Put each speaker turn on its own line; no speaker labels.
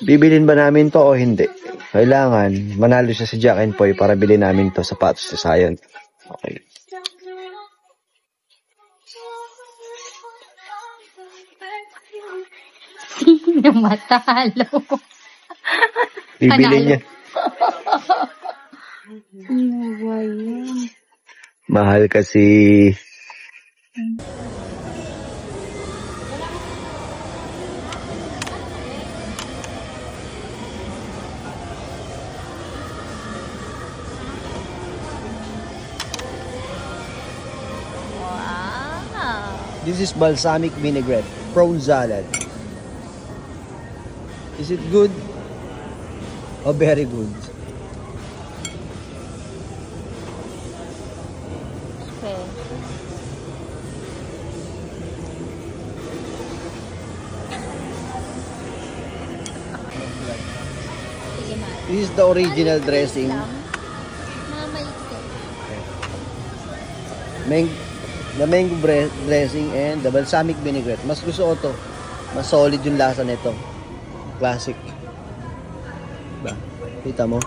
Bibilin ba namin to o hindi? Kailangan manalo siya sa Jack and Poy para bilhin namin to sapatos sa Zion. Okay.
Sino matalo?
Bibili niya.
Ano ba yan?
Mahal kasi.
Wow.
This is balsamic vinaigrette, prawn salad. Is it good? Oh, very good.
Okay.
This is the original dressing.
Mga maiksi.
The mango dressing and the balsamic vinaigrette. Mas gusto ko to. Mas solid yung lasa nito. Classic. Ba? Kita mo?